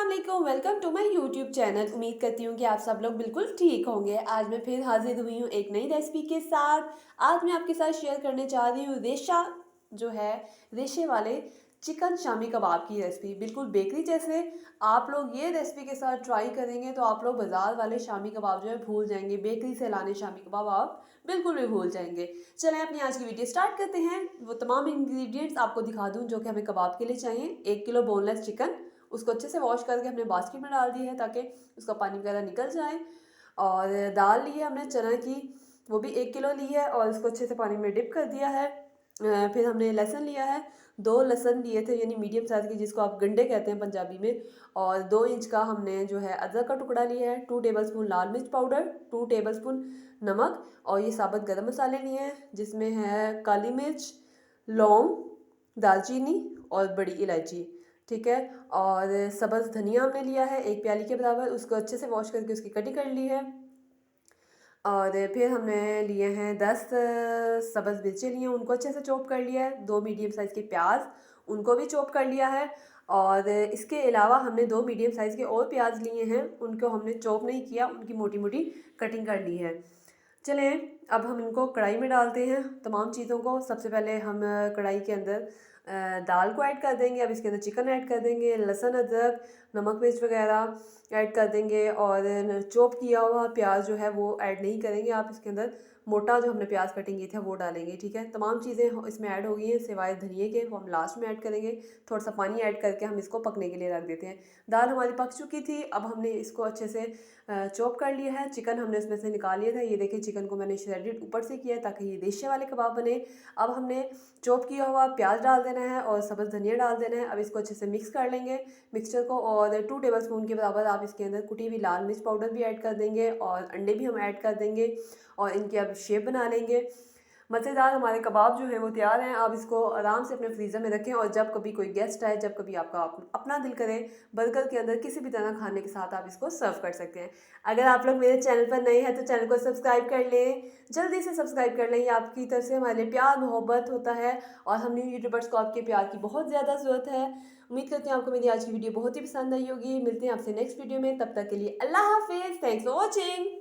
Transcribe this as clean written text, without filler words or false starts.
अस्सलाम वालेकुम, welcome to my YouTube channel. उम्मीद करती हूँ कि आप सब लोग बिल्कुल ठीक होंगे। आज मैं फिर हाजिर हुई हूँ एक नई रेसिपी के साथ। आज मैं आपके साथ शेयर करने जा रही हूँ जो है रेशे वाले चिकन शामी कबाब की रेसिपी। बिल्कुल बेकरी जैसे आप लोग ये रेसिपी के साथ ट्राई करेंगे तो आप लोग बाज़ार वाले शामी कबाब जो है भूल जाएंगे। बेकरी से लाने शामी कबाब आप बिल्कुल भी भूल जाएंगे। चलें अपनी आज की वीडियो स्टार्ट करते हैं। वो तमाम इंग्रेडिएंट्स आपको दिखा दूँ जो कि हमें कबाब के लिए चाहिए। 1 किलो बोनलेस चिकन, उसको अच्छे से वॉश करके हमने बास्केट में डाल दी है ताकि उसका पानी वगैरह निकल जाए। और दाल ली है हमने चना की, वो भी 1 किलो ली है और उसको अच्छे से पानी में डिप कर दिया है। फिर हमने लहसुन लिया है, 2 लहसुन लिए थे यानी मीडियम साइज़ के, जिसको आप गंडे कहते हैं पंजाबी में। और 2 इंच का हमने जो है अदरक का टुकड़ा लिया है। 2 टेबलस्पून लाल मिर्च पाउडर, 2 टेबलस्पून नमक और ये साबुत गरम मसाले लिए हैं जिसमें है काली मिर्च, लौंग, दालचीनी और बड़ी इलायची। ठीक है। और सब्ज़ धनिया हमने लिया है 1 प्याली के बराबर, उसको अच्छे से वॉश करके उसकी कटिंग कर ली है। और फिर हमने लिए हैं 10 सब्ज़ मिर्चें ली हैं, उनको अच्छे से चॉप कर लिया है। 2 मीडियम साइज़ के प्याज, उनको भी चॉप कर लिया है। और इसके अलावा हमने 2 मीडियम साइज़ के और प्याज लिए हैं, उनको हमने चॉप नहीं किया, उनकी मोटी मोटी कटिंग कर ली है। चलें अब हम इनको कढ़ाई में डालते हैं तमाम चीज़ों को। सबसे पहले हम कढ़ाई के अंदर दाल को ऐड कर देंगे। अब इसके अंदर चिकन ऐड कर देंगे, लहसुन अदरक नमक मिर्च वगैरह ऐड कर देंगे। और चॉप किया हुआ प्याज जो है वो ऐड नहीं करेंगे आप इसके अंदर, मोटा जो हमने प्याज कटिंग की थी वो डालेंगे। ठीक है, तमाम चीज़ें इसमें ऐड हो गई हैं सिवाय धनिए के, वो हम लास्ट में ऐड करेंगे। थोड़ा सा पानी ऐड करके हम इसको पकने के लिए रख देते हैं। दाल हमारी पक चुकी थी, अब हमने इसको अच्छे से चॉप कर लिया है। चिकन हमने इसमें से निकाल लिया था, ये देखिए चिकन को मैंने श्रेडेड ऊपर से किया है ताकि ये देशे वाले कबाब बने। अब हमने चॉप किया हुआ प्याज डाल देना है और सब्ज़ धनिया डाल देना है। अब इसको अच्छे से मिक्स कर लेंगे मिक्सचर को। और 2 टेबलस्पून के बराबर आप इसके अंदर कुटी हुई लाल मिर्च पाउडर भी ऐड कर देंगे और अंडे भी हम ऐड कर देंगे और इनकी अब शेप बना लेंगे। मज़ेदार हमारे कबाब जो हैं वो तैयार हैं। आप इसको आराम से अपने फ्रीज़र में रखें और जब कभी कोई गेस्ट आए, जब कभी आपका अपना दिल करे, बर्गर के अंदर किसी भी तरह खाने के साथ आप इसको सर्व कर सकते हैं। अगर आप लोग मेरे चैनल पर नए हैं तो चैनल को सब्सक्राइब कर लें, जल्दी से सब्सक्राइब कर लें। ये आपकी तरफ से हमारे लिए प्यार मोहब्बत होता है और हम न्यू यूट्यूबर्स को आपके प्यार की बहुत ज़्यादा ज़रूरत है। उम्मीद करती हूँ आपको मेरी आज की वीडियो बहुत ही पसंद आई होगी। मिलते हैं आपसे नेक्स्ट वीडियो में, तब तक के लिए अल्लाह हाफिज़। Thanks for watching.